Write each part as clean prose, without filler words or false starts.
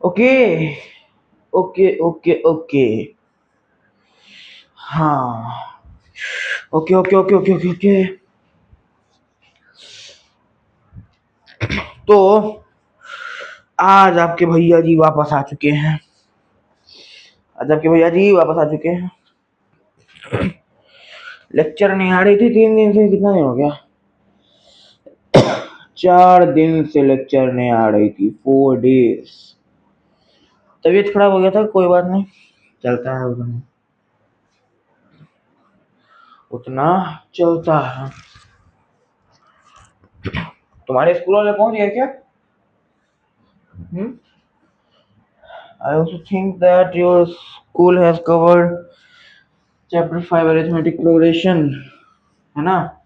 Okay okay okay okay. हाँ। Okay okay okay okay okay okay. तो आज आपके भैया जी वापस आ चुके हैं। आज आपके भैया जी वापस आ चुके हैं। लेक्चर नहीं आ रही थी 3 दिन से। कितना दिन हो गया? 4 दिन से लेक्चर नहीं आ रही थी। 4 days। तबीयत खराब हो गया था। कोई बात नहीं, चलता है उतना। उतना चलता है। तुम्हारे स्कूल वाले पहुंच गए क्या? I also think that your school has covered chapter 5 arithmetic progression, है ना?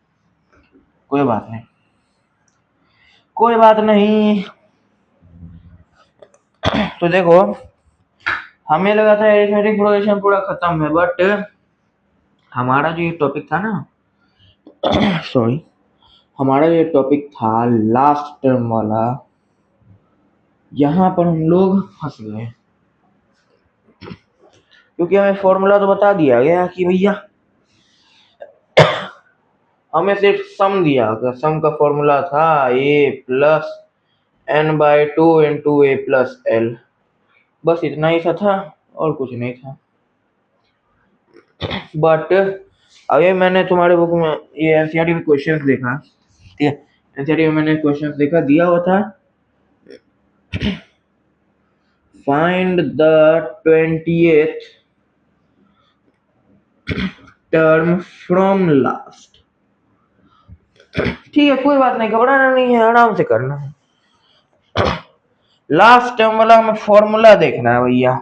कोई बात नहीं, कोई बात नहीं। तो देखो, हमें लगा था अरिथमेटिक प्रोग्रेशन पूरा खत्म है, बट हमारा जो ये टॉपिक था ना सॉरी, हमारा ये टॉपिक था लास्ट टर्म वाला, यहाँ पर हम लोग फंस गए। क्योंकि हमें फॉर्मूला तो बता दिया गया कि भैया हमें सिर्फ सम दिया गया। सम का फॉर्मूला था a+n/2 इंटू a+l। बस इतना ही सा था और कुछ नहीं था। बट अभी मैंने तुम्हारे बुक में ये एनसीईआरटी में क्वेश्चंस देखा, ठीक है? एनसीईआरटी में मैंने क्वेश्चंस देखा, दिया हुआ था find the 20th term from last. ठीक है, कोई बात नहीं, घबराना नहीं है, आराम से करना है। लास्ट टर्म वाला हमें फॉर्मूला देखना है भैया,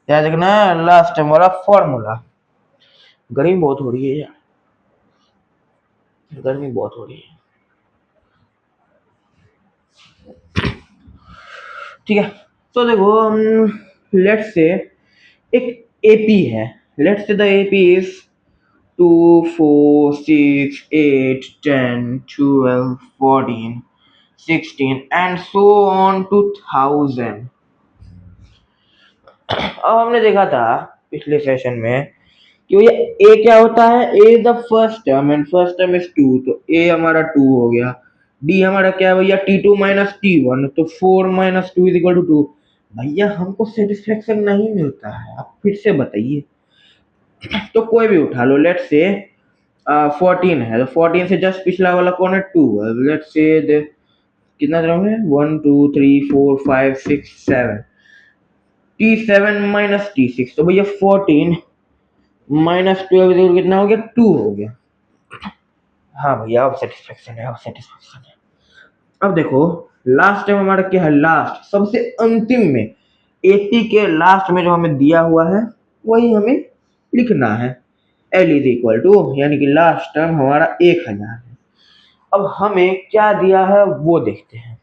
याद रखना है। लास्ट टर्म वाला फॉर्मूला। गर्मी बहुत हो रही है यार, गर्मी बहुत हो रही है। ठीक है, तो देखो, लेट्स से एक एपी है। Let's say the AP is 2, 4, 6, 8, 10, 12, 14, 16 and so on to 1000। अब हमने देखा था पिछले सेशन में कि ये ए क्या होता है? A the first term and first term is 2, तो ए हमारा 2 हो गया। डी हमारा क्या है भैया? T2 माइनस T1, तो 4 माइनस 2 इज इक्वल टू 2। भैया हमको सेटिस्फेक्शन नहीं मिलता है, आप फिर से बताइए। तो कोई भी उठा लो, लेट्स से 14 है, तो 14 से जस्ट पिछला वाला कौन है? 2 है। लेट्स से कितना टर्म है? 1 2 3 4 5 6 7। T7 माइनस T6, तो भैया 14 माइनस 12 कितना हो गया? 2 हो गया। हाँ भैया, अब सेटिस्फेक्शन है, अब सेटिस्फेक्शन है। अब देखो, लास्ट टाइम हमारा क्या है? लास्ट सबसे अंतिम में 80 के लास्ट में जो हमें दिया हुआ है वही हमें लिखना है। L इज इक्वल टू, यानी कि लास्ट टर्म हमारा 1000 है। अब हमें क्या दिया है वो देखते हैं।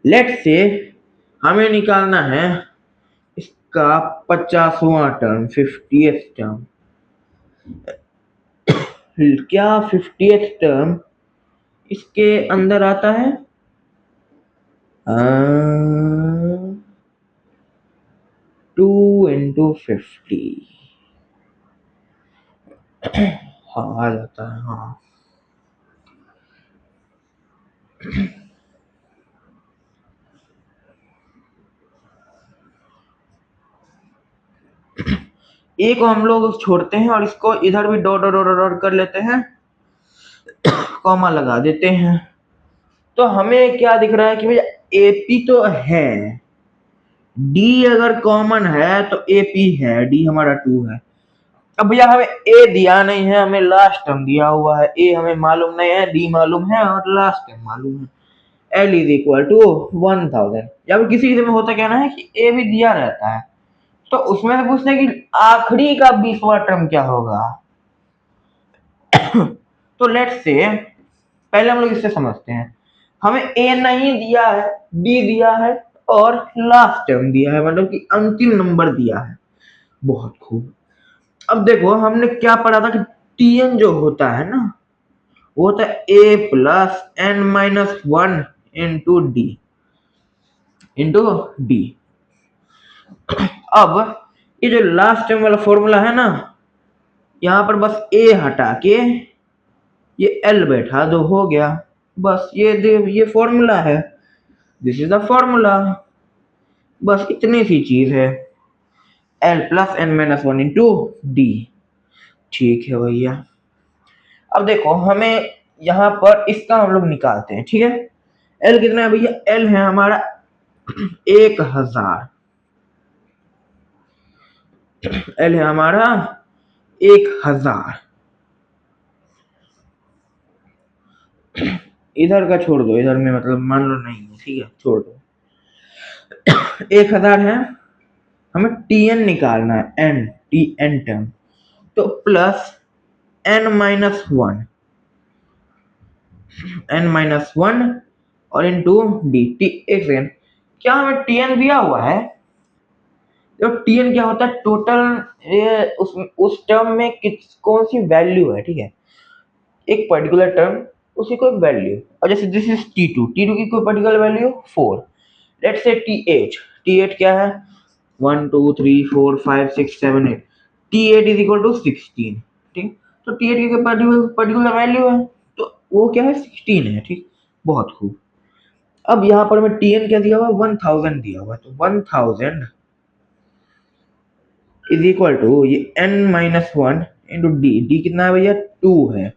लेट्स से हमें निकालना है इसका 50वां टर्म, 50th टर्म। क्या 50th टर्म इसके अंदर आता है? 2 इंटू 50। हाँ, आ जाता है। हाँ, ए को हम लोग छोड़ते हैं और इसको इधर भी डॉट डॉट डॉट डॉट कर लेते हैं, कॉमा लगा देते हैं। तो हमें क्या दिख रहा है कि भैया एपी तो है, डी अगर कॉमन है तो एपी है, डी हमारा 2 है। अब भैया हमें ए दिया नहीं है, हमें लास्ट टर्म दिया हुआ है। ए हमें मालूम नहीं है, डी मालूम है और लास्ट टर्म मालूम है। L is equal to 1000। या फिर किसी किसी में होता क्या ना है कि ए भी दिया रहता है, तो उसमें से पूछते हैं कि आखिरी का 20वां टर्म क्या होगा। तो लेट्स से पहले हम लोग इससे समझते हैं। हमें ए नहीं दिया है, डी दिया है और लास्ट टर्म दिया है, मतलब कि अंतिम नंबर दिया है। बहुत खूब। अब देखो, हमने क्या पढ़ा था कि टीएन जो होता है ना, वो होता है a+n-1 into D. Into D. अब ये जो लास्ट टर्म वाला फॉर्मूला है ना, यहाँ पर बस ए हटा के ये एल बैठा दो, हो गया। बस ये फॉर्मूला है, दिस इज द फॉर्मूला। बस इतनी सी चीज है, L plus N minus one into D. ठीक है भैया। अब देखो हमें यहाँ पर इसका हम लोग निकालते हैं, ठीक है। एल कितना है भैया? एल है हमारा 1000। एल है हमारा 1000। इधर का छोड़ दो, इधर में मतलब मान लो नहीं है, ठीक है, छोड़ दो। 1000 है, हमें टी एन निकालना है, एन टी एन टर्म, तो plus N minus one, N minus one और इंटू डी टी। एक सेकेंड, क्या हमें टी एन दिया हुआ है? तो टी एन क्या होता है? टोटल उस टर्म में कौन सी वैल्यू है, ठीक है, एक पर्टिकुलर टर्म, उसकी कोई वैल्यू। और जैसे दिस इज टी टू की कोई particular value 4। Let's say T eight क्या है? 1 2 3 4 5 6 7 8। T eight is equal to 16, ठीक। तो टी एट की पर्टिकुलर वैल्यू है, तो वो क्या है? 16 है, ठीक। बहुत खूब। अब यहाँ पर मैं टी एन क्या दिया हुआ? 1000 दिया हुआ, तो 1000 इज इक्वल टू ये N minus one into D. D कितना है भैया? 2 है।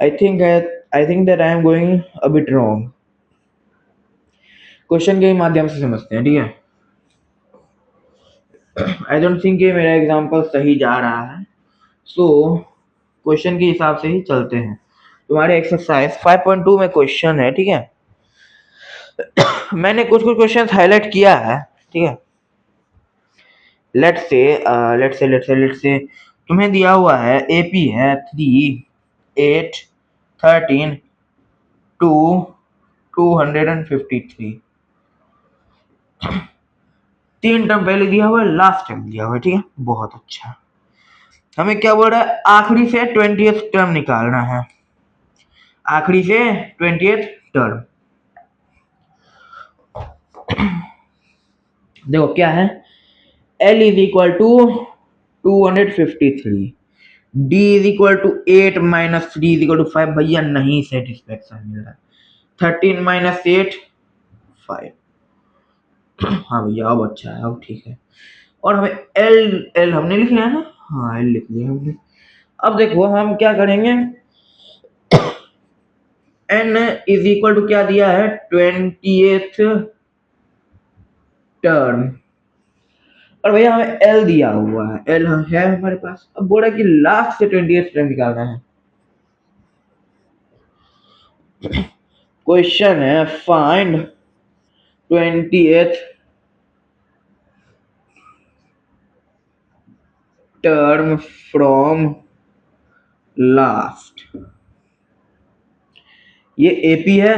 I think that I am going a bit wrong. Question के माध्यम से समझते हैं, ठीक है। आई डोंट थिंक ये मेरा एग्जांपल सही जा रहा है, सो क्वेश्चन के हिसाब से ही चलते हैं। तुम्हारे एक्सरसाइज 5.2 में क्वेश्चन है, ठीक है। मैंने कुछ कुछ क्वेश्चन हाईलाइट किया है, ठीक है। लेट्स से तुम्हें दिया हुआ है एपी है 3 8 13 2 253। 3 टर्म पहले दिया हुआ है, लास्ट टर्म दिया हुआ है, ठीक है। बहुत अच्छा। हमें क्या बोल रहा है? आखिरी से 20th टर्म निकालना है, आखिरी से 20th टर्म। देखो क्या है, L is equal to 253, D is equal to 8 minus 3 is equal to 5। भैया नहीं सेटिस्फेक्शन मिल रहा है। 13 माइनस 8 5। हाँ भैया अब अच्छा है, अब ठीक है। और हमें एल हमने लिख लिया ना, हाँ एल लिख लिया हमने। अब देखो हम क्या करेंगे, एन इज इक्वल टू क्या दिया है? 20th term. और भैया हमें एल दिया हुआ है, एल है हमारे पास। अब बोल रहा है कि लास्ट से 20th टर्म निकालना है। क्वेश्चन है find 20th term from last. ये एपी है,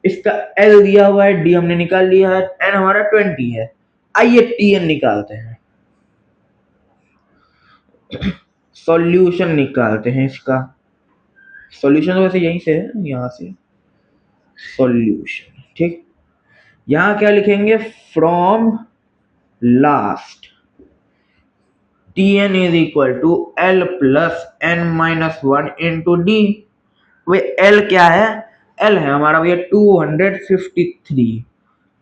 इसका एल दिया हुआ है, डी हमने निकाल लिया है, एन हमारा 20 है। आइए टी एन निकालते हैं, सॉल्यूशन निकालते हैं इसका। सॉल्यूशन तो वैसे यहीं से है, यहां से सॉल्यूशन, ठीक। यहां क्या लिखेंगे? From last T N is equal to L plus N minus one into D. वे एल क्या है? एल है हमारा भैया 253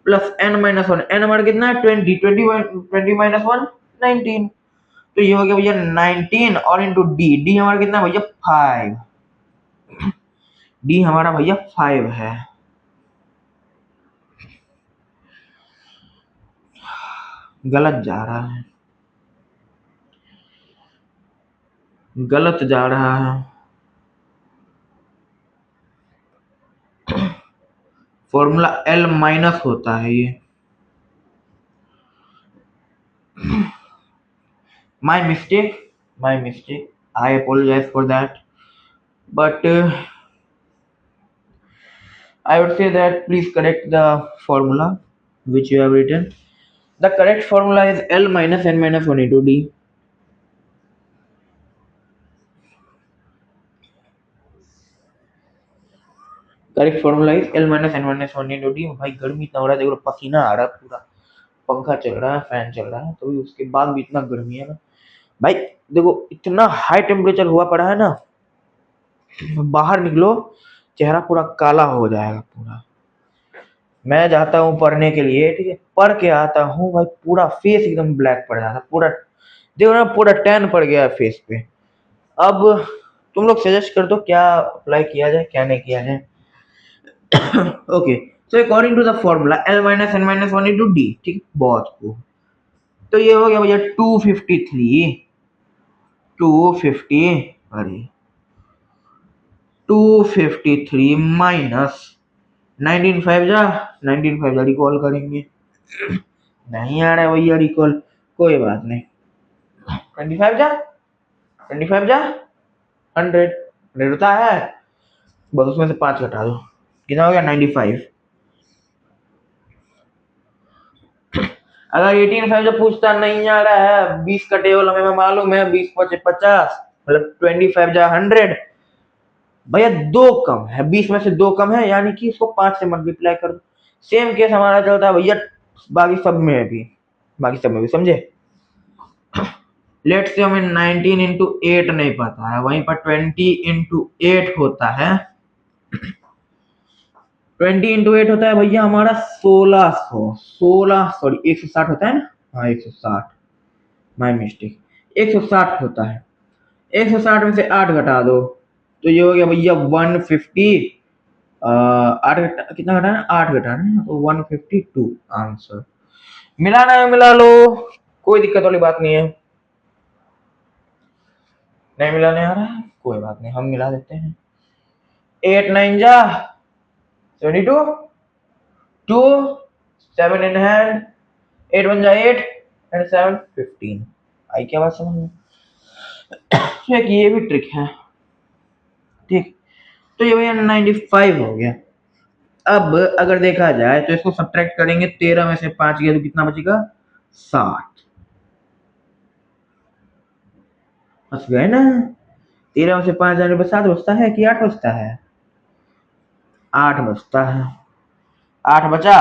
plus N minus one. N हमारा कितना है? 20 माइनस वन 19। तो ये हो गया भैया 19 और इंटू डी। डी हमारा कितना है भैया? 5। डी हमारा भैया 5 है। गलत जा रहा है, गलत जा रहा है। फॉर्मूला एल माइनस होता है ये। My mistake, I apologise for that, but I would say that please correct the formula which you have written. The correct formula is L minus n minus 1 into D. Correct formula is L minus N minus 1 into D. भाई गर्मी इतना हो रहा है, देखो पसीना आ रहा है पूरा, पंखा चल रहा है, फैन चल रहा है, तो उसके बाद भी इतना गर्मी है ना भाई। देखो इतना हाई टेम्परेचर हुआ पड़ा है ना, बाहर निकलो चेहरा पूरा काला हो जाएगा पूरा। मैं जाता हूँ पढ़ने के लिए, ठीक है, पढ़ के आता हूँ भाई, पूरा फेस एकदम ब्लैक पड़ जाता है पूरा, देखो ना पूरा टैन पड़ गया है फेस पे। अब तुम लोग सजेस्ट कर दो क्या अप्लाई किया जाए क्या नहीं किया जाए। Okay, so according to the formula L minus N minus 1 into D, ठीक, बहुत को, तो ये हो गया भैया 253, 250, अरे 253 माइनस 19 5 जा, 19 5 जा रिकॉल करेंगे, नहीं आ रहा है भैया रिकॉल, कोई बात नहीं, 25 जा, 25 जा 100, 100 होता है, बस उसमें से 5 घटा दो, कितना हो गया 95। अगर 18 5 जब पूछता नहीं आ रहा है, 20 का टेबल हमें मालूम है, 20 5 50, मतलब 25 जा 100, भैया 2 कम है, 20 में से 2 कम है, यानी कि इसको 5 से मल्टीप्लाई कर दो। सेम केस हमारा चलता है भैया बाकी सब में भी, बाकी सब में भी, समझे। लेट से हमें 19 इंटू 8 नहीं पता है, वहीं पर 20 इंटू 8 होता है, 20 इंटू 8 होता है भैया हमारा 1600, 16 सॉरी 160 होता है ना, हाँ 160, माय मिस्टेक, 160 होता है, 160 में से 8 घटा दो, तो ये हो गया भैया 150, 8 कितना घटाना, 8 घटाना, तो 152 आंसर। मिलाना है मिला लो, कोई दिक्कत वाली बात नहीं है, नहीं मिलाने आ रहा है कोई बात नहीं, हम मिला देते हैं। 8 9 जा 22, 2 7 इन हैंड, 8 1 जा 8 एंड 7 15। आई क्या बात समझ में। तो एक ये भी ट्रिक है, ठीक, तो ये भैया 95 हो गया। अब अगर देखा जाए तो इसको सब्ट्रैक्ट करेंगे, 13 में से 5 गया तो कितना बचेगा 60, बच गए ना, 13 में से 5 जाने पर 7 बचता है कि 8 बचता है, 8 बचता है, 8 बचा,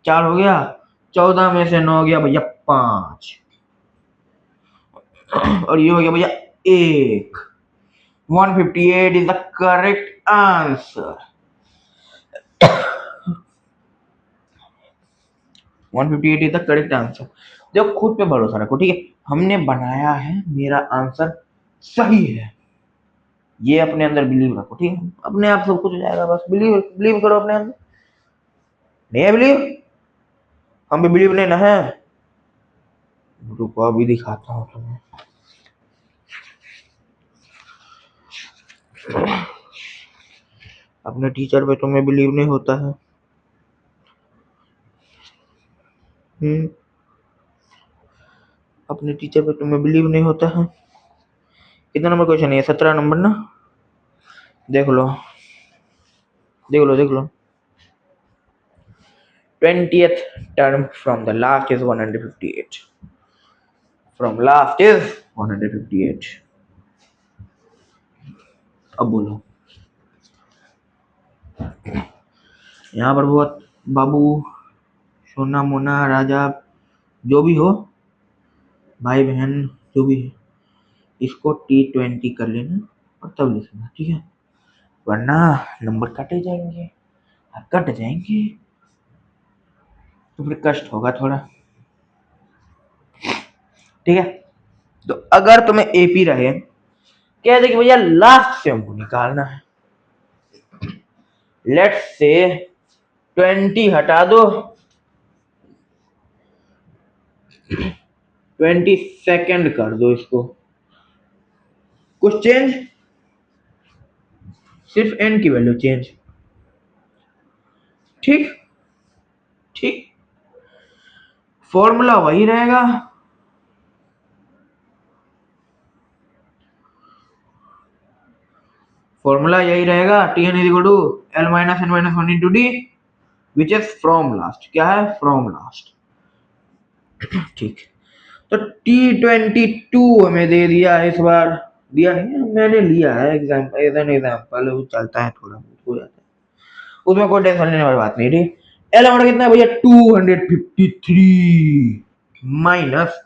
4 हो गया, 14 में से 9 हो गया भैया 5, और ये हो गया भैया 1, 158 is the correct answer. 158 is the correct answer. देखो खुद पे भरोसा रखो, ठीक है, हमने बनाया है, मेरा आंसर सही है, ये अपने अंदर बिलीव रखो, ठीक है, अपने आप सब कुछ हो जाएगा, बस बिलीव बिलीव करो अपने अंदर। नहीं है बिलीव, हम भी बिलीव लेना है, रुको अभी दिखाता हूँ तुम्हें। अपने टीचर पे तुम्हें बिलीव नहीं होता है, अपने टीचर पे तुम्हें बिलीव नहीं होता है। कितना नंबर क्वेश्चन है, 17 नंबर ना, देख लो देख लो देख लो। 20th term from the last is 158, from last is 158। अब बोलो, यहाँ पर बहुत बाबू सोना मोना राजा जो भी हो, भाई बहन जो भी है, इसको T20 कर लेना और तब लिखना, ठीक है, वरना नंबर कटे जाएंगे, कट जाएंगे तो फिर कष्ट होगा थोड़ा, ठीक है। तो अगर तुम्हें एपी रहे, कह दे कि भैया लास्ट से हमको निकालना है, लेट्स से 20 हटा दो, 20 सेकेंड कर दो इसको, कुछ चेंज, सिर्फ एन की वैल्यू चेंज, ठीक ठीक, फॉर्मूला वही रहेगा, फॉर्मूला यही रहेगा, Tn is equal to L minus N minus 1 into D, which is from last, क्या है फ्रॉम लास्ट, ठीक। तो T22 हमें दे दिया है, इस बार दिया नहीं है, मैंने लिया है एग्जाम्पल, एज एन एग्जाम्पल चलता है, थोड़ा बहुत हो जाता है, उसमें कोई टेंशन लेने वाली बात नहीं। ठीक, एल हमारा कितना है भैया 253 माइनस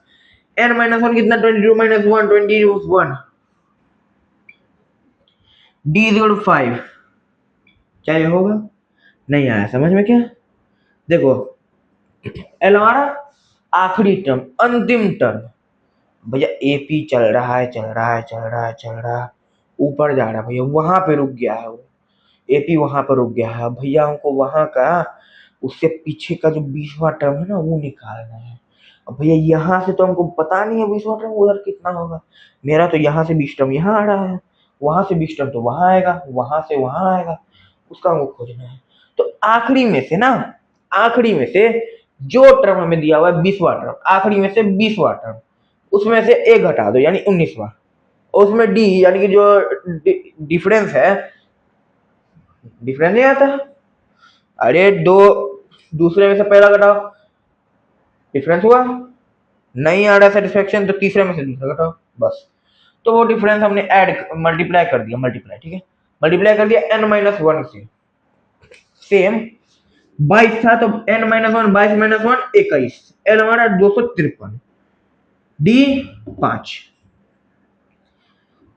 एन माइनस वन कितना 22 minus 1 21 D is equal to 5। क्या ये होगा? नहीं आया समझ में क्या? देखो एल हमारा आखिरी टर्म, अंतिम टर्म भैया, एपी चल रहा है चल रहा है चल रहा है चल रहा है, ऊपर जा रहा है भैया, वहां पे रुक गया है वो, एपी वहां पर रुक गया है भैया। हमको वहां का उससे पीछे का जो 20वां टर्म है ना वो निकालना है। अब भैया यहाँ से तो हमको पता नहीं है 20वां टर्म उधर कितना होगा। मेरा तो यहाँ से 20 टर्म यहाँ आ रहा है, वहां से 20 टर्म तो वहां आएगा, वहां से वहां आएगा, उसका हमको खोजना है। तो आखिरी में से ना, आखिरी में से जो टर्म हमें दिया हुआ है 20वां टर्म, आखिरी में से 20वां टर्म, उसमें से एक घटा दो यानी 19वां, और उसमें डी यानी कि जो डिफरेंस है, डिफरेंस नहीं आता, अरे दो दूसरे में से पहला घटाओ, डिफरेंस हुआ, नहीं आ रहा सेटिस्फेक्शन तो तीसरे में से दूसरा घटाओ, बस। तो वो डिफरेंस हमने ऐड मल्टीप्लाई कर दिया, मल्टीप्लाई, ठीक है, मल्टीप्लाई कर दिया n माइनस वन से, सेम 22 था तो n minus one, 22 minus one 21, L हमारा 253, डी 5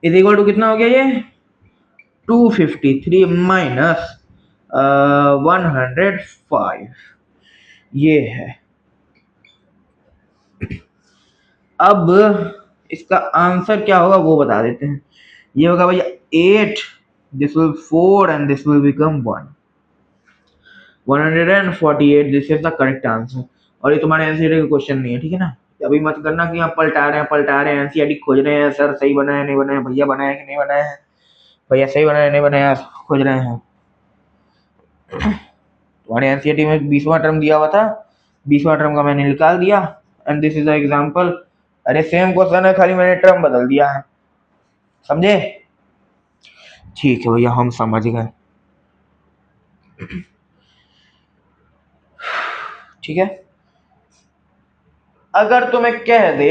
इज इक्वल टू कितना हो गया ये 253 माइनस 105, ये है। अब इसका आंसर क्या होगा वो बता देते हैं। ये होगा भैया 8, this will 4 and this will become 1, 148, this is the correct answer. और ये तुम्हारे एनसीईआरटी का क्वेश्चन नहीं है, ठीक है ना। अभी मत करना कि आप पलटा रहे हैं एनसीईआरटी खोज रहे हैं, सर सही बनाया नहीं बनाया, भैया बनाया कि नहीं बनाया है, भैया सही बनाया नहीं बनाया खोज रहे हैं। तुम्हारे एनसीईआरटी में 20वां टर्म दिया हुआ था, 20वां टर्म का मैंने निकाल दिया and this is a example. अरे सेम क्वेश्चन है, खाली मैंने टर्म बदल दिया है, समझे? ठीक है भैया हम समझ गए, ठीक है। अगर तुम्हें कह दे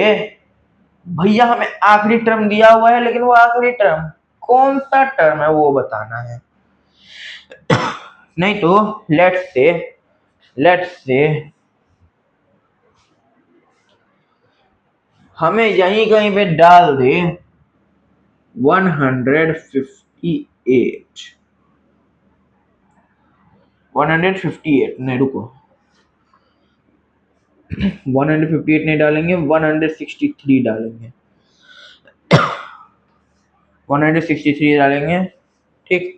भैया हमें आखिरी टर्म दिया हुआ है, लेकिन वो आखिरी टर्म कौन सा टर्म है वो बताना है, नहीं तो लेट्स से हमें यहीं कहीं पे डाल दे 158 नहीं रुको 158 नहीं डालेंगे, 163 डालेंगे, 163 डालेंगे, ठीक।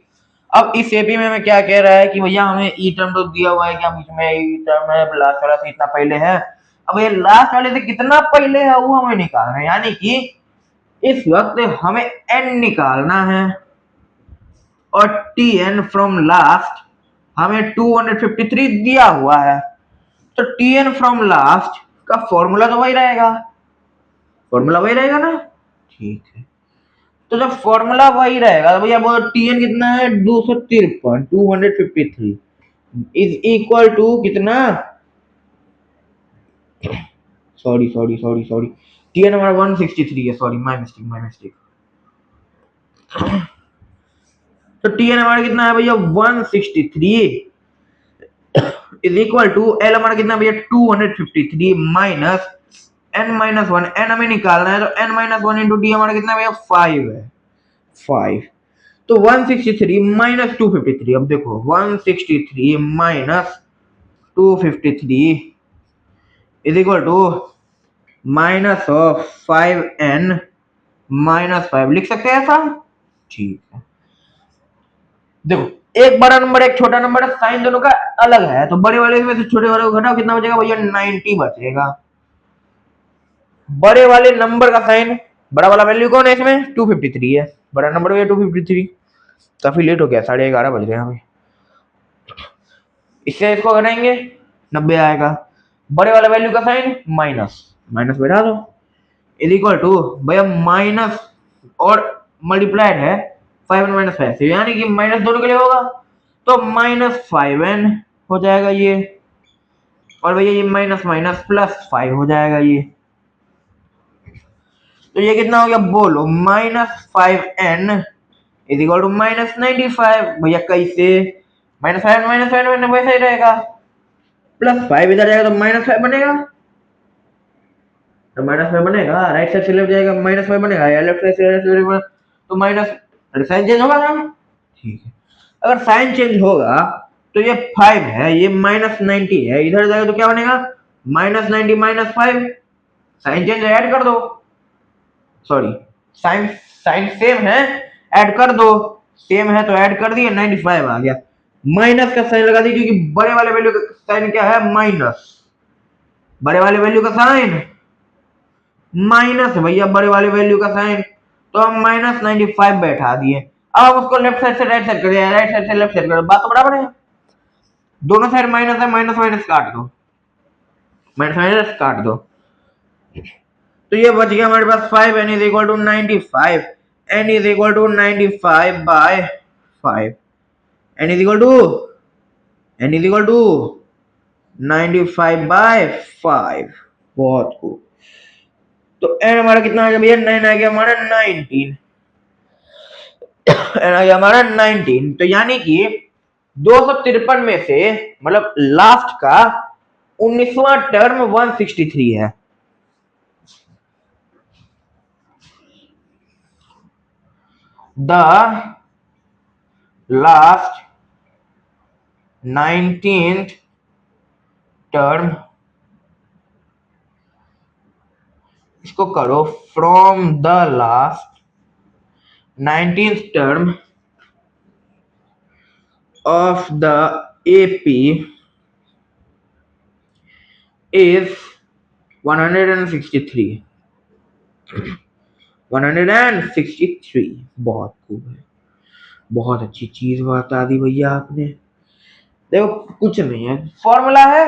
अब इस एपी में हमें क्या कह रहा है कि भैया हमें ई टर्म तो दिया हुआ है, क्या बीच में ई टर्म है, लास्ट वाला से इतना पहले है। अब ये लास्ट वाले से कितना पहले है वो हमें निकालना है, यानी कि इस वक्त हमें n निकालना है, और tn फ्रॉम लास्ट हमें 253 दिया हुआ है, तो tn फ्रॉम लास्ट का फॉर्मूला तो वही रहेगा, फॉर्मूला वही रहेगा ना, ठीक है। तो जब फॉर्मूला वही रहेगा तो भैया वो tn कितना है 253, 253 इज इक्वल टू कितना, सॉरी tn हमारा 163 है, सॉरी माय मिस्टेक। तो tn हमारा कितना है भैया 163 इज इक्वल टू एल हमारा कितना भैया 253 minus n minus one, n हमें निकालना है, तो n minus one into D हमारा कितना भैया 5 है, 5। तो 163 माइनस 253, अब देखो 163 minus 253 is equal to minus of 5n minus 5, लिख सकते हैं ऐसा, ठीक है। देखो एक बड़ा नंबर एक छोटा नंबर है, साइन दोनों का अलग है, तो बड़े वाले में से छोटे वाले को घटाओ, कितना बचेगा भैया 90 बचेगा। बड़े वाले नंबर का साइन, बड़ा वाला वैल्यू कौन है इसमें 253 है, बड़ा नंबर है 253। काफी लेट हो गया, 11:30 बज रहे हैं अभी। इससे इसको घटाएंगे 90 आएगा, बड़े वाले वैल्यू का साइन माइनस, माइनस बैठा दो इज इक्वल टू भैया माइनस और मल्टीप्लाइड है 5n माइनस 5 यानी कि माइनस दोनों के लिए होगा, तो माइनस 5n हो जाएगा ये, और भैया ये माइनस माइनस प्लस 5 हो जाएगा ये, तो ये कितना हो गया बोलो minus 5n is equal to minus 95। भैया कैसे -5 वैसा ही रहेगा, +5 इधर जाएगा तो -5 बनेगा, तो -5 बनेगा, राइट साइड से लेफ्ट जाएगा -5 बनेगा, या लेफ्ट साइड से राइट साइड तो माइनस, साइन चेंज होगा ना, ठीक है। अगर साइन चेंज होगा तो ये 5 है, ये -90 है, इधर जाएगा तो क्या बनेगा, -90 -5, साइन चेंज ऐड कर दो, सॉरी साइन साइन सेम है, ऐड कर दो, सेम है तो ऐड कर दिए, 95 आ गया। माइनस का साइन लगा दीजिए क्योंकि बड़े वाले वैल्यू का साइन क्या है, माइनस, बड़े वाले वैल्यू का साइन माइनस, भैया बड़े वाले वैल्यू का साइन, तो हम -95 बैठा दिए। अब उसको लेफ्ट साइड से राइट साइड कर दिया, राइट साइड से लेफ्ट साइड कर, बात तो बराबर है, दोनों साइड माइनस है, माइनस माइनस काट दो, माइनस माइनस काट दो, तो ये बच गया हमारे पास 5, n is equal to 95, n is equal to 95 by 5, n is equal to n is equal to 95 by 5, बहुत खूब। तो n हमारा कितना आ गया भैया, 9 आ गया हमारा 19, n आ गया हमारा 19, तो यानी कि 253 में से मतलब लास्ट का 19वां टर्म 163 है। द लास्ट 19th टर्म, इसको करो, from the last 19th term of the AP is 163, 163, बहुत खूब है, बहुत अच्छी चीज बता दी भैया आपने। देखो कुछ नहीं है, फॉर्मूला है,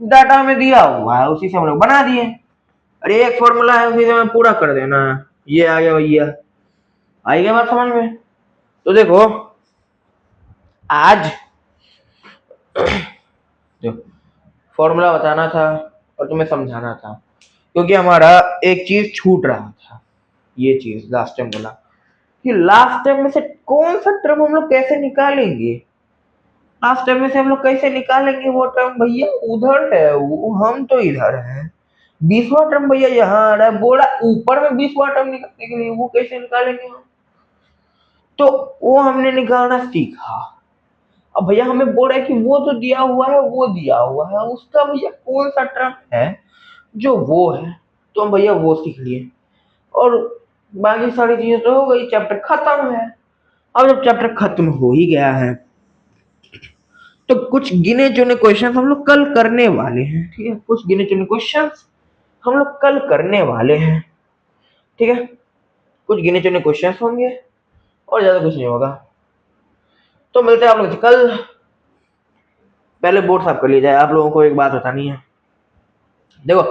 डाटा में दिया हुआ है, उसी से हम लोग बना दिए, अरे एक फॉर्मूला है उसी से हमें पूरा कर देना है, ये आ गया भैया, आई गया बात समझ में। तो देखो आज जो फॉर्मूला बताना था और तुम्हें समझाना था, क्योंकि हमारा एक चीज छूट रहा था, ये चीज लास्ट टाइम बोला कि लास्ट टाइम में से कौन सा टर्म हम लोग कैसे निकालेंगे, लास्ट टाइम में से हम लोग कैसे निकालेंगे वो टर्म, भैया उधर है वो, हम तो इधर है, 20वां टर्म भैया यहाँ आ रहा है, बोला ऊपर में 20वां टर्म निकालने के लिए, वो कैसे निकालेंगे हम, तो वो हमने निकालना सीखा। अब भैया हमें बोल रहा है कि वो तो दिया हुआ है, वो दिया हुआ है, उसका भैया कौन सा टर्म है जो वो है, तो हम भैया वो सीख लिए, और बाकी सारी चीजें तो हो गई, चैप्टर खत्म है। अब जब चैप्टर खत्म हो ही गया है तो कुछ गिने चुने क्वेश्चन हम लोग कल करने वाले हैं, ठीक है, कुछ गिने चुने क्वेश्चन हम लोग कल करने वाले हैं, ठीक है, कुछ गिने चुने क्वेश्चन होंगे और ज्यादा कुछ नहीं होगा। तो मिलते हैं आप लोग कल, पहले बोर्ड साफ कर लिया जाए, आप लोगों को एक बात बतानी है, देखो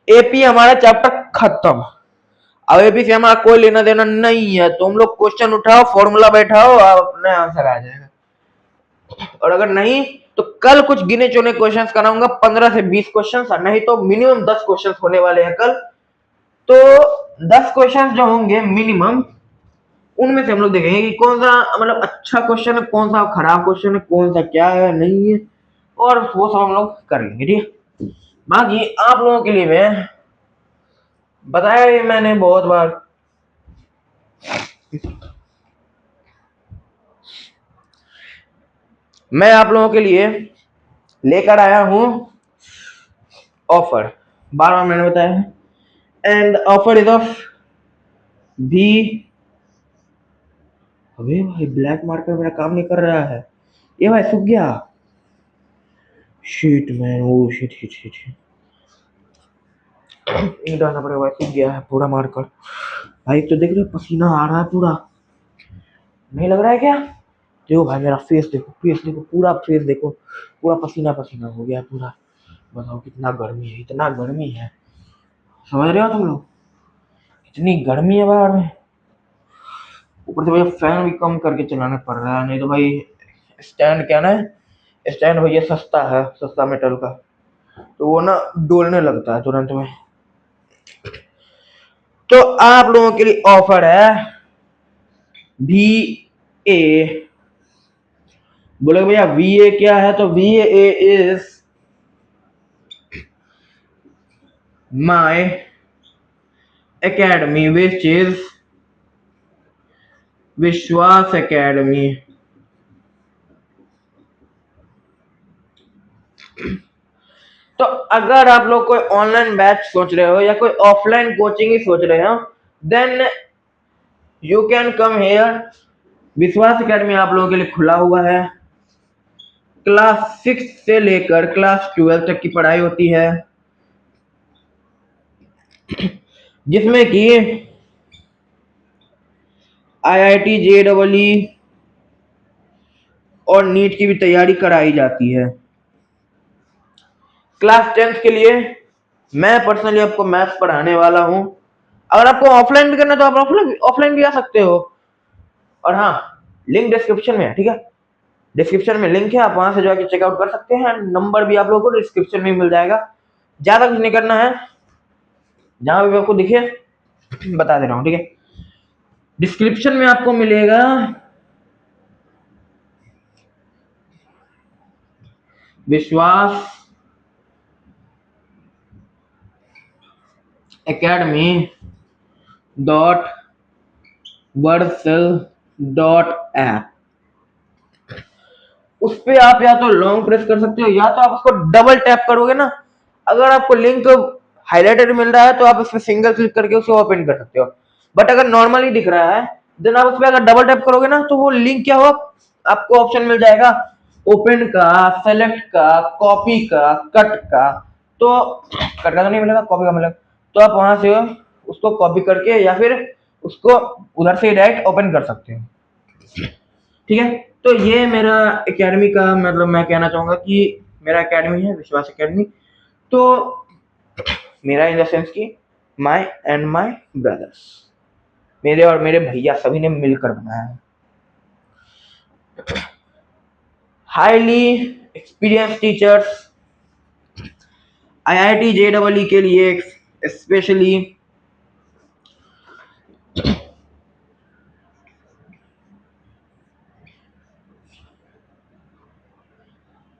AP हमारा चैप्टर खत्म, अब AP से हमारा कोई लेना देना नहीं है, तो हम लोग क्वेश्चन उठाओ, फॉर्मूला बैठाओ, अपने आंसर आ जाएगा, और अगर नहीं तो कल कुछ गिने चुने क्वेश्चंस कराऊंगा, 15 से 20 क्वेश्चंस, नहीं तो मिनिमम 10 क्वेश्चंस होने वाले हैं कल, तो 10 क्वेश्चंस जो होंगे मिनिमम, उनमें से हम लोग देखेंगे कि कौन सा मतलब अच्छा क्वेश्चन है, कौन सा खराब क्वेश्चन है, कौन सा क्या है नहीं है, और वो सब हम लोग कर लेंगे, ठीक है। बाकी आप लोगों के लिए मैं बताया ही मैंने बहुत बार, मैं आप लोगों के लिए लेकर आया हूं ऑफर, बार बार मैंने बताया है, एंड ऑफर इज ऑफ भी, अबे भाई ब्लैक मार्कर मेरा काम नहीं कर रहा है, ये भाई सूख गया, shit man, oh shit shit shit, ईंट डालना पड़ेगा भाई, सूख गया है पूरा मार्कर भाई, तो देख रहे पसीना आ रहा है पूरा, नहीं लग रहा है क्या, देखो भाई मेरा फेस देखो, फेस देखो, पूरा फेस देखो, पूरा पसीना पसीना हो गया पूरा, बताओ कितना गर्मी है, इतना गर्मी है, समझ रहे हो तुम लोग, इतनी गर्मी है बाहर में, ऊपर से भैया फैन भी कम करके चलाना पड़ रहा है, नहीं तो भाई स्टैंड क्या ना, स्टैंड भैया सस्ता है, सस्ता मेटल का, तो वो ना डोलने लगता है तुरंत में। तो आप लोगों के लिए ऑफर है, भी ए बोले भैया VA क्या है, तो VA is my academy which is विश्वास एकेडमी। तो अगर आप लोग कोई ऑनलाइन बैच सोच रहे हो या कोई ऑफलाइन कोचिंग ही सोच रहे हो, then you can come here. Vishwas Academy आप लोगों के लिए खुला हुआ है। क्लास 6 से लेकर क्लास 12 तक की पढ़ाई होती है, जिसमें कि IIT JEE और नीट की भी तैयारी कराई जाती है। क्लास 10 के लिए मैं पर्सनली आपको मैथ्स पढ़ाने वाला हूं। अगर आपको ऑफलाइन भी करना है तो आप ऑफलाइन भी आ सकते हो। और हाँ, लिंक डिस्क्रिप्शन में है, ठीक है। डिस्क्रिप्शन में लिंक है, आप वहां से जाके चेकआउट कर सकते हैं। नंबर भी आप लोगों को डिस्क्रिप्शन में मिल जाएगा। ज्यादा कुछ नहीं करना है, जहां भी आपको दिखे बता दे रहा हूँ, ठीक है। डिस्क्रिप्शन में आपको मिलेगा विश्वास एकेडमी .wordcell.app। उस पे आप या तो लॉन्ग प्रेस कर सकते हो या तो आप उसको डबल टैप करोगे ना। अगर आपको लिंक हाईलाइटेड मिल रहा है तो आप उस पर सिंगल क्लिक करके उसे ओपन कर सकते हो। बट अगर नॉर्मली दिख रहा है, देन आप उस पर अगर डबल टैप करोगे ना तो वो लिंक क्या होगा, आपको ऑप्शन मिल जाएगा ओपन का, सेलेक्ट का, कॉपी का, कट का। तो कट का तो नहीं मिलेगा, कॉपी का मिलेगा। तो आप वहां से उसको कॉपी करके या फिर उसको उधर से डायरेक्ट ओपन कर सकते हो, ठीक है। तो ये मेरा एकेडमी का मतलब मैं कहना चाहूंगा कि मेरा एकेडमी है विश्वास एकेडमी। तो मेरा इन द सेंस कि माय एंड माय ब्रदर्स, मेरे और मेरे भैया सभी ने मिलकर बनाया है। Highly experience teachers, IIT JEE के लिए स्पेशली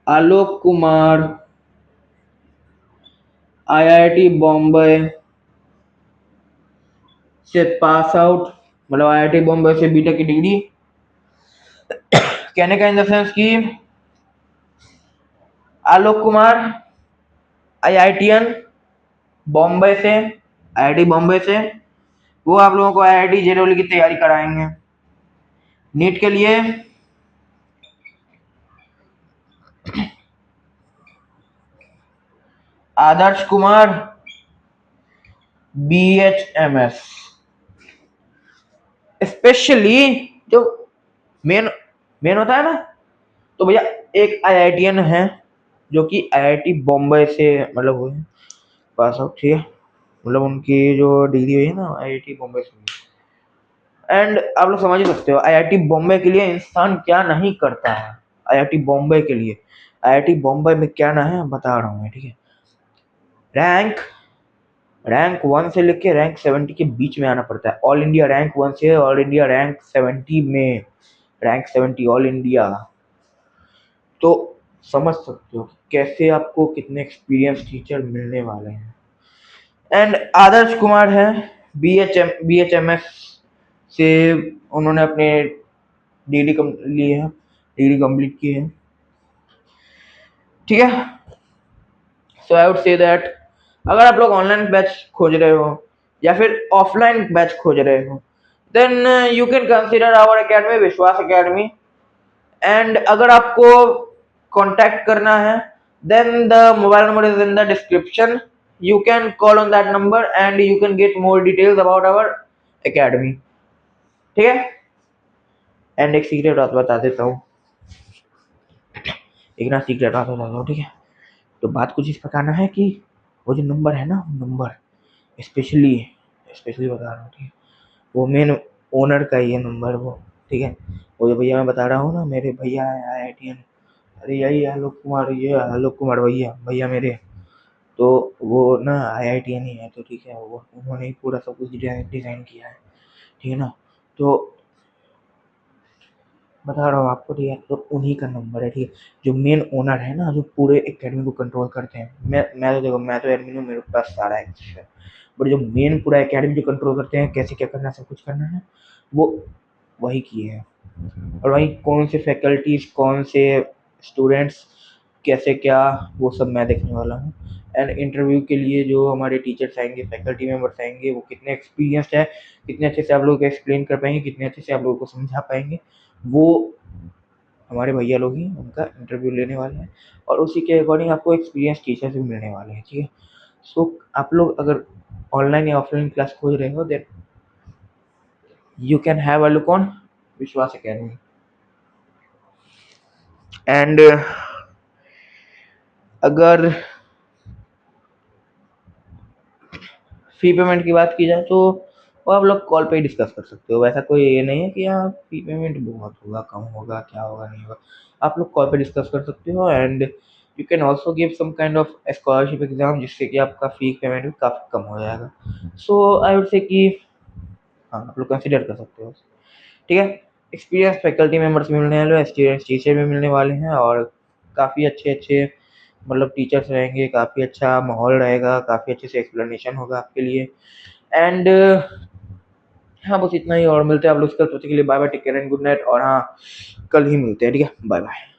आलोक कुमार IIT बॉम्बे से पास आउट, मतलब IIT बॉम्बे से बीटेक की डिग्री। कहने का इन द सेंस कि आलोक कुमार IITian बॉम्बे से, IIT बॉम्बे से, वो आप लोगों को IIT JEE की तैयारी कराएंगे। नीट के लिए आदर्श कुमार BHMS। स्पेशली जो मेन मेन होता है ना, तो भैया एक IITian है जो कि IIT बॉम्बे से मतलब हुए पास आउट, ठीक है। मतलब उनकी जो डिग्री हुई है ना IIT बॉम्बे से। एंड आप लोग समझ ही सकते हो IIT बॉम्बे के लिए इंसान क्या नहीं करता है। IIT बॉम्बे के लिए, IIT बॉम्बे में क्या ना है बता रहा हूँ मैं, ठीक है। रैंक 1 से लेके रैंक 70 के बीच में आना पड़ता है। ऑल इंडिया रैंक 1 से ऑल इंडिया रैंक 70 में, रैंक 70 ऑल इंडिया। तो समझ सकते हो कैसे आपको कितने एक्सपीरियंस टीचर मिलने वाले हैं। एंड आदर्श कुमार है BHMS से, उन्होंने अपने डिग्री ली है, डिग्री कंप्लीट की है, ठीक है। सो आई वुड से दैट अगर आप लोग ऑनलाइन बैच खोज रहे हो या फिर ऑफलाइन बैच खोज रहे हो, then you can consider our academy Vishwas Academy. And अगर आपको कांटेक्ट करना है, then the mobile number is in the description. You can call on that number and you can get more details about our academy, ठीक है। And एक secret बात बता देता हूँ, एक ना सीक्रेट बात बता दो, ठीक है। तो बात कुछ इस प्रकार ना है कि वो जो नंबर है ना, नंबर स्पेशली स्पेशली बता रहा हूँ, ठीक है। वो मेन ओनर का ही है नंबर वो, ठीक है। वो जो भैया मैं बता रहा हूँ ना, मेरे भैया है IITian, अरे यही आलोक कुमार, ये आलोक कुमार भैया भैया मेरे। तो वो ना IITian ही है, तो ठीक है, वो उन्होंने ही पूरा सब कुछ डिजाइन किया है, ठीक है ना। तो बता रहा हूँ आपको, ठीक है, तो उन्हीं का नंबर है, ठीक है, जो मेन ओनर है ना, जो पूरे एकेडमी को कंट्रोल करते हैं। मैं तो देखो, मैं तो एडमिन हूँ, मेरे पास सारा एक्सेस है, बट जो मेन पूरा एकेडमी जो कंट्रोल करते हैं, कैसे क्या करना है, सब कुछ करना है, वो वही किए हैं। और वही कौन से फैकल्टीज, कौन से स्टूडेंट्स, कैसे क्या, वो सब मैं देखने वाला हूँ। एंड इंटरव्यू के लिए जो हमारे टीचर्स आएंगे, फैकल्टी मेंबर्स आएंगे, वो कितने एक्सपीरियंस्ड है, कितने अच्छे से आप लोगों को एक्सप्लेन कर पाएंगे, कितने अच्छे से आप लोगों को समझा पाएंगे, वो हमारे भैया लोग ही उनका इंटरव्यू लेने वाले हैं। और उसी के अकॉर्डिंग आपको एक्सपीरियंस टीचर्स भी मिलने वाले हैं, ठीक है। सो आप लोग अगर ऑनलाइन या ऑफलाइन क्लास खोज रहे हो, then you can have a look on Vishwas Academy. And अगर फी पेमेंट की बात की जाए, तो वो आप लोग कॉल पे ही डिस्कस कर सकते हो। वैसा कोई ये नहीं है कि हाँ फी पेमेंट बहुत होगा, कम होगा, क्या होगा, नहीं होगा। आप लोग कॉल पे डिस्कस कर सकते हो। And you can also give some kind of scholarship exam, जिससे कि आपका फी पेमेंट भी काफ़ी कम हो जाएगा। सो आई वुड से कि हाँ, आप लोग कंसिडर कर सकते हो, ठीक है। एक्सपीरियंस फैकल्टी मेंबर्स भी मिलने वाले हैं, एक्सपीरियंस टीचर भी मिलने वाले हैं, और काफ़ी अच्छे अच्छे मतलब टीचर्स रहेंगे, काफ़ी अच्छा माहौल रहेगा, काफ़ी अच्छे से एक्सप्लेनेशन होगा आपके लिए। एंड हाँ, बस इतना ही, और मिलते हैं आप लोग कल, तब तक के लिए bye bye, take care and good night. और हाँ, कल ही मिलते हैं, ठीक है, bye bye.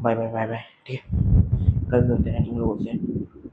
Bye bye bye bye, ठीक है, कल मिलते हैं तुम लोगों से।